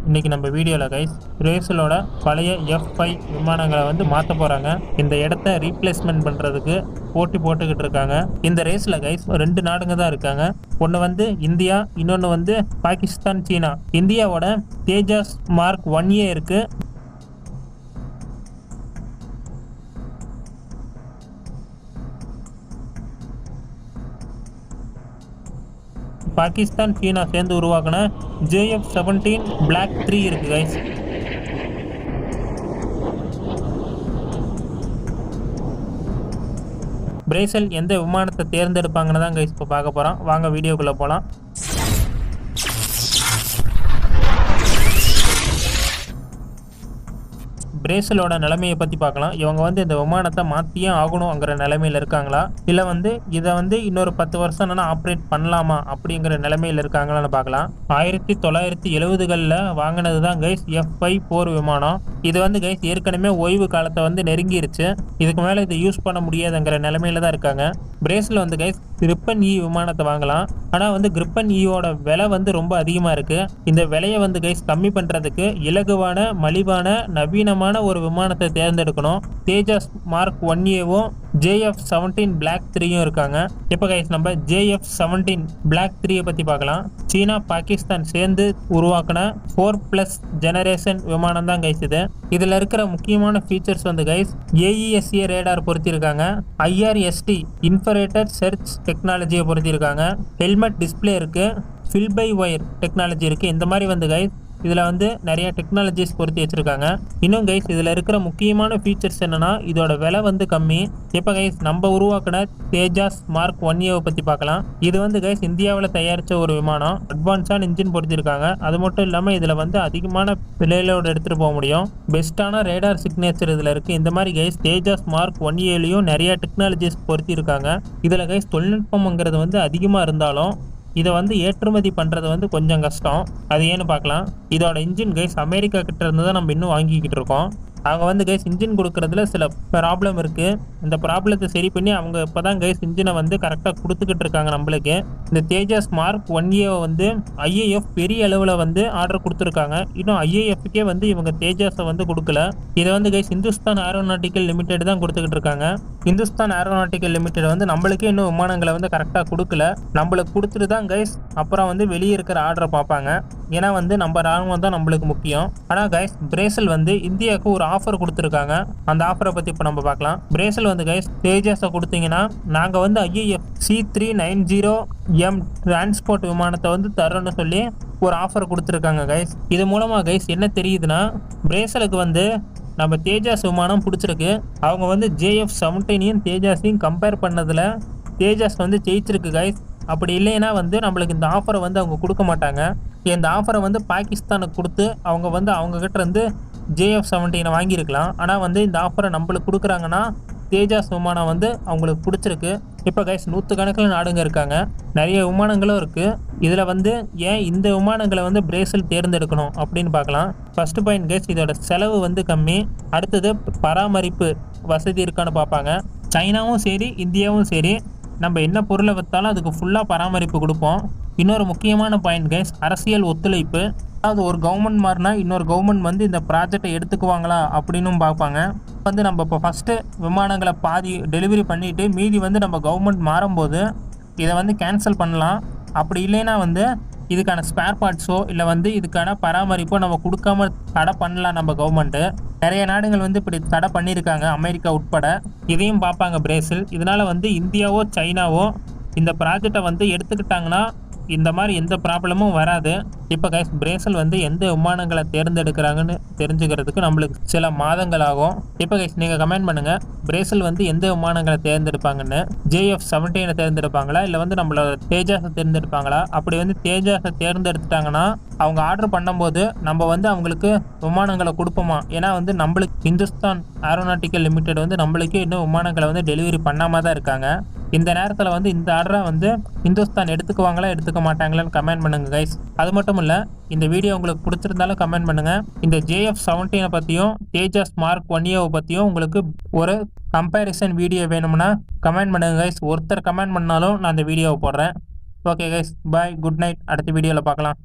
இன்றைக்கி நம்ம வீடியோவில் கைஸ் பிரேசிலோட பழைய F5 விமானங்களை வந்து மாற்ற போகிறாங்க. இந்த இடத்த ரீப்ளேஸ்மெண்ட் பண்ணுறதுக்கு போட்டி போட்டுக்கிட்டு இருக்காங்க. இந்த ரேஸில் கைஸ் 2 நாடுங்க தான் இருக்காங்க. ஒன்று வந்து இந்தியா, இன்னொன்று வந்து பாகிஸ்தான், சீனா. இந்தியாவோட தேஜாஸ் மார்க் 1A இருக்குது. பாகிஸ்தான், சீனா சேர்ந்து உருவாக்கின JF-17 Black 3 இருக்கு கைஸ். பிரேசில் எந்த விமானத்தை தேர்ந்தெடுப்பாங்கன்னு தான் கைஸ் இப்போ பார்க்க போகிறோம். வாங்க வீடியோக்குள்ளே போகலாம். பிரேசிலோட நிலைமையை பற்றி பார்க்கலாம். இவங்க வந்து இந்த விமானத்தை மாற்றியே ஆகணுங்கிற நிலைமையில் இருக்காங்களா, இல்லை வந்து இதை வந்து இன்னொரு 10 வருஷம் ஆப்ரேட் பண்ணலாமா அப்படிங்கிற நிலைமையில் இருக்காங்களான்னு பார்க்கலாம். 1970களில் வாங்கினது தான் கைஸ் F5 போர் விமானம். இது வந்து கைஸ் ஏற்கனவே ஓய்வு காலத்தை வந்து நெருங்கிருச்சு. இதுக்கு மேலே இதை யூஸ் பண்ண முடியாதுங்கிற நிலைமையில தான் இருக்காங்க. பிரேசில் வந்து கைஸ் கிரிப்பன் E விமானத்தை வாங்கலாம். ஆனால் வந்து கிரிப்பன் Eயோட விலை வந்து ரொம்ப அதிகமாக இருக்குது. இந்த விலையை வந்து கைஸ் கம்மி பண்ணுறதுக்கு இலகுவான, மலிவான, நவீனமான ஒரு விமானத்தை தேர்ந்தெடுக்கணும். தேஜாஸ் மார்க் 1Aவும் JF-17 Black 3யும் இருக்காங்க. இப்போ கைஸ் நம்ம JF-17 Black 3 பற்றி பார்க்கலாம். சீனா, பாகிஸ்தான் சேர்ந்து உருவாக்கின 4+ ஜெனரேஷன் விமானம் தான் கைஸ் இது. இதில் இருக்கிற முக்கியமான ஃபீச்சர்ஸ் வந்து கைஸ் AESA ரேடார் பொருத்திருக்காங்க, IRST இன்ஃப்ராரெட் சர்ச் டெக்னாலஜியை பொருத்திருக்காங்க, ஹெல்மெட் டிஸ்பிளே இருக்குது, ஃபில் பை ஒயர் டெக்னாலஜி இருக்குது. இந்த மாதிரி வந்து கைஸ் இதில் வந்து நிறைய டெக்னாலஜிஸ் பொருத்தி வச்சுருக்காங்க. இன்னும் கைஸ் இதில் இருக்கிற முக்கியமான ஃபீச்சர்ஸ் என்னென்னா இதோட விலை வந்து கம்மி. இப்போ கைஸ் நம்ம உருவாக்கின தேஜாஸ் மார்க் 1Aவை பற்றி பார்க்கலாம். இது வந்து கைஸ் இந்தியாவில் தயாரித்த ஒரு விமானம். அட்வான்ஸான இன்ஜின் பொருத்திருக்காங்க. அது மட்டும் இல்லாமல் இதில் வந்து அதிகமான விலையிலோடு எடுத்துகிட்டு போக முடியும். பெஸ்ட்டான ரேடார் சிக்னேச்சர் இதில் இருக்குது. இந்த மாதிரி கைஸ் தேஜாஸ் மார்க் 1Aலையும் நிறைய டெக்னாலஜிஸ் பொருத்திருக்காங்க. இதில் கைஸ் தொழில்நுட்பம்ங்கிறது வந்து அதிகமாக இருந்தாலும் இதை வந்து ஏற்றுமதி பண்ணுறது வந்து கொஞ்சம் கஷ்டம். அது ஏன்னு பார்க்கலாம். இதோட இன்ஜின் கைஸ் அமெரிக்கா கிட்ட இருந்து தான் நம்ம இன்னும் வாங்கிக்கிட்டு இருக்கோம். அவங்க வந்து கைஸ் இன்ஜின் கொடுக்குறதுல சில ப்ராப்ளம் இருக்குது. இந்த ப்ராப்ளத்தை சரி பண்ணி அவங்க இப்போ தான் கைஸ் இன்ஜினை வந்து கரெக்டாக கொடுத்துக்கிட்டு இருக்காங்க நம்மளுக்கு. இந்த தேஜாஸ் மார்க் 1Aவை வந்து IAF பெரிய அளவில் வந்து ஆர்டர் கொடுத்துருக்காங்க. இன்னும் IAFக்கே வந்து இவங்க தேஜாஸை வந்து கொடுக்கல. இதை வந்து கைஸ் இந்துஸ்தான் ஏரோநாட்டிக்கல் லிமிடெட் தான் கொடுத்துக்கிட்டு இருக்காங்க. இந்துஸ்தான் ஏரோநாட்டிக்கல் லிமிடெட் வந்து நம்மளுக்கே இன்னும் விமானங்களை வந்து கரெக்டாக கொடுக்கல. நம்மளுக்கு கொடுத்துட்டு தான் கைஸ் அப்புறம் வந்து வெளியே இருக்கிற ஆர்டரை பார்ப்பாங்க. ஏன்னா வந்து நம்ம ராணுவம் தான் நம்மளுக்கு முக்கியம். ஆனால் கைஸ் பிரேசில் வந்து இந்தியாவுக்கு ஒரு ஆஃபர் கொடுத்துருக்காங்க. அந்த ஆஃபரை பற்றி இப்போ நம்ம பார்க்கலாம். பிரேசில் வந்து கைஸ் தேஜாஸை கொடுத்தீங்கன்னா நாங்கள் வந்து IAF C390M டிரான்ஸ்போர்ட் விமானத்தை வந்து தரோன்னு சொல்லி ஒரு ஆஃபர் கொடுத்துருக்காங்க கைஸ். இது மூலமாக கைஸ் என்ன தெரியுதுன்னா பிரேசிலுக்கு வந்து நம்ம தேஜாஸ் விமானம் பிடிச்சிருக்கு. அவங்க வந்து JF-17 தேஜாஸையும் கம்பேர் பண்ணதில் தேஜாஸ் வந்து ஜெயிச்சிருக்கு கைஸ். அப்படி இல்லைன்னா வந்து நம்மளுக்கு இந்த ஆஃபரை வந்து அவங்க கொடுக்க மாட்டாங்க. இந்த ஆஃபரை வந்து பாகிஸ்தானுக்கு கொடுத்து அவங்க வந்து அவங்கக்கிட்ட இருந்து JF-17 வாங்கியிருக்கலாம். ஆனால் வந்து இந்த ஆஃபரை நம்மளுக்கு கொடுக்குறாங்கன்னா தேஜாஸ் விமானம் வந்து அவங்களுக்கு பிடிச்சிருக்கு. இப்போ கைஸ் 100கணக்கில் நாடுங்க இருக்காங்க, நிறைய விமானங்களும் இருக்குது. இதில் வந்து ஏன் இந்த விமானங்களை வந்து பிரேசில் தேர்ந்தெடுக்கணும் அப்படின்னு பார்க்கலாம். ஃபஸ்ட்டு பாயிண்ட் கைஸ் இதோட செலவு வந்து கம்மி. அடுத்தது பராமரிப்பு வசதி இருக்கான்னு பார்ப்பாங்க. சைனாவும் சரி, இந்தியாவும் சரி, நம்ம என்ன பொருளை வைத்தாலும் அதுக்கு ஃபுல்லாக பராமரிப்பு கொடுப்போம். இன்னொரு முக்கியமான பாயிண்ட் கைஸ் அரசியல் ஒத்துழைப்பு. அதாவது ஒரு கவர்மெண்ட் மாறினா இன்னொரு கவர்மெண்ட் வந்து இந்த ப்ராஜெக்டை எடுத்துக்குவாங்களா அப்படின்னும் பார்ப்பாங்க. வந்து நம்ம இப்போ ஃபஸ்ட்டு விமானங்களை பாதி டெலிவரி பண்ணிவிட்டு மீதி வந்து நம்ம கவர்மெண்ட் மாறும்போது இதை வந்து கேன்சல் பண்ணலாம். அப்படி இல்லைன்னா வந்து இதுக்கான ஸ்பேர் பார்ட்ஸோ இல்லை வந்து இதுக்கான பராமரிப்போ நம்ம கொடுக்காம தடை பண்ணலாம் நம்ம கவர்மெண்ட்டு. நிறைய நாடுகள் வந்து இப்படி தடை பண்ணியிருக்காங்க, அமெரிக்கா உட்பட. இதையும் பார்ப்பாங்க பிரேசில். இதனால் வந்து இந்தியாவோ சைனாவோ இந்த ப்ராஜெக்டை வந்து எடுத்துக்கிட்டாங்கன்னா இந்த மாதிரி எந்த ப்ராப்ளமும் வராது. இப்போ கைஸ் பிரேசில் வந்து எந்த விமானங்களை தேர்ந்தெடுக்கிறாங்கன்னு தெரிஞ்சுக்கிறதுக்கு நம்மளுக்கு சில மாதங்கள் ஆகும். இப்போ கைஸ் நீங்கள் கமெண்ட் பண்ணுங்கள், பிரேசில் வந்து எந்த விமானங்களை தேர்ந்தெடுப்பாங்கன்னு. JF-17 தேர்ந்தெடுப்பாங்களா, இல்லை வந்து நம்மளோட தேஜாஸை தேர்ந்தெடுப்பாங்களா? அப்படி வந்து தேஜாஸை தேர்ந்தெடுத்துட்டாங்கன்னா அவங்க ஆர்டர் பண்ணும்போது நம்ம வந்து அவங்களுக்கு விமானங்களை கொடுப்போமா? ஏன்னா வந்து நம்மளுக்கு இந்துஸ்தான் ஏரோநாட்டிக்கல் லிமிடெட் வந்து நம்மளுக்கே இன்னும் விமானங்களை வந்து டெலிவரி பண்ணாமல் தான் இருக்காங்க. இந்த நேரத்தில் வந்து இந்த ஆர்டரை வந்து இந்துஸ்தான் எடுத்துக்குவாங்களா எடுத்துக்க மாட்டாங்களான்னு கமெண்ட் பண்ணுங்கள் கைஸ். அது மட்டும் இல்லை, இந்த வீடியோ உங்களுக்கு பிடிச்சிருந்தாலும் கமெண்ட் பண்ணுங்கள். இந்த JF-17 பற்றியும் தேஜாஸ் மார்க் 1Aவை பற்றியும் உங்களுக்கு ஒரு கம்பேரிசன் வீடியோ வேணும்னா கமெண்ட் பண்ணுங்கள் கைஸ். ஒருத்தர் கமெண்ட் பண்ணாலும் நான் அந்த வீடியோவை போடுறேன். ஓகே கைஸ், பாய், குட் நைட். அடுத்த வீடியோவில் பார்க்கலாம்.